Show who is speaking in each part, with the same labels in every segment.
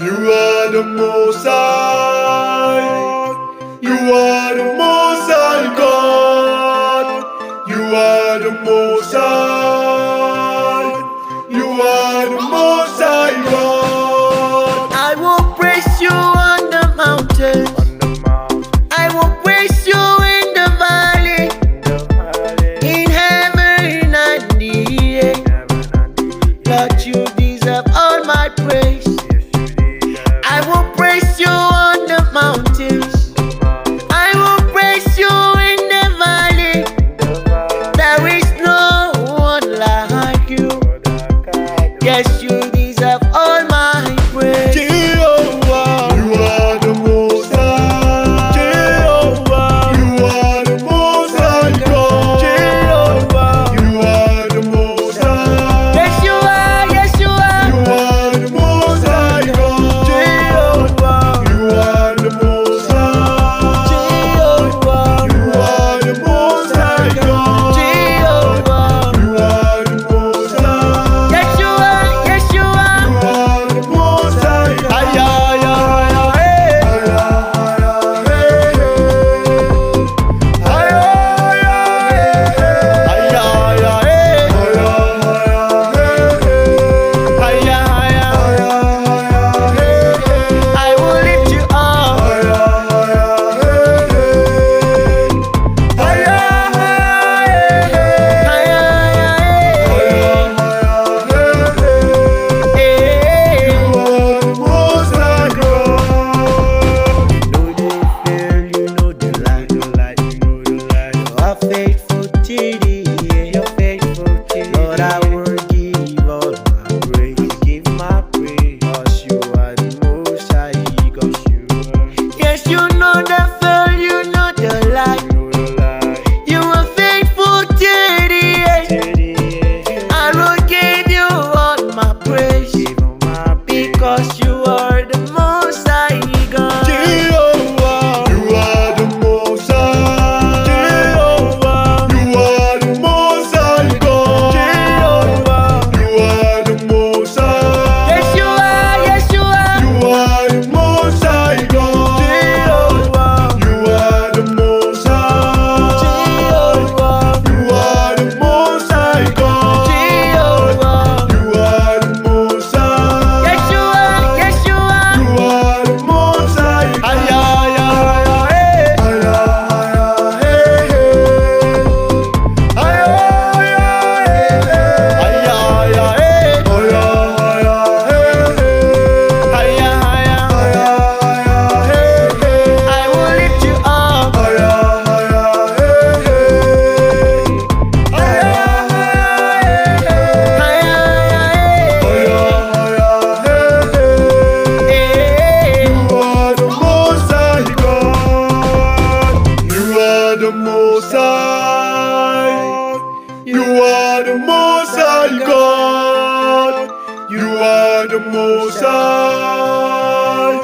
Speaker 1: You are the Most High. You are the Most High God. You are the Most High. You are the Most High God.
Speaker 2: I will praise you on the mountain. I will praise you in the valley, in heaven and the earth. Lord, you deserve all my praise. I will praise you on the mountains. I will praise you in the valley. There is no one like you. Yes, you deserve all my praise.
Speaker 1: Jehovah, you are the Most High. Jehovah, you are the Most High God. Jehovah, you are the Most High.
Speaker 2: Yes, you are. Yes, you are.
Speaker 1: You are the Most High God. Jehovah, you are the Most High.
Speaker 2: Jehovah,
Speaker 1: You are the Most High God.
Speaker 2: Jehovah.
Speaker 1: You are the Most High.
Speaker 2: Yes, you are. Yes, you are.
Speaker 1: You are the Most High God.
Speaker 2: Ay, ay, ay, ay, hey. Ay, ay, ay, hey. Ay, ay, ay. I will lift you up. Ay, ay, ay, hey. You know the lie. You're faithful to the end. You're faithful to the end. Lord, I will give all my praise. Give my praise. 'Cause you are the Most High God. Yes, you know the fail. You know the lie. You are faithful to the end. I will give you all my praise. Because you are the Most High God.
Speaker 1: Jehovah, you are the Most High. Jehovah, you are the Most High God. Jehovah, you are the Most High.
Speaker 2: Yes, you are. Yes, you are.
Speaker 1: You are the Most High God. Jehovah, you are the Most High.
Speaker 2: Jehovah,
Speaker 1: You are the Most High God.
Speaker 2: Jehovah.
Speaker 1: You are the Most High.
Speaker 2: Yes, you are. Yes, you are.
Speaker 1: You are the Most High God.
Speaker 2: Ay, ay, ay, ay, hey. Ay, ay, ay, hey. Ay, ay, ay. I will lift you up. Ay, ay, ay, hey.
Speaker 1: You are the Most High God. You are the Most High. You are the Most High God. You are the Most High.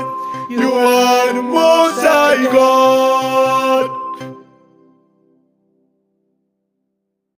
Speaker 1: You are the Most High God.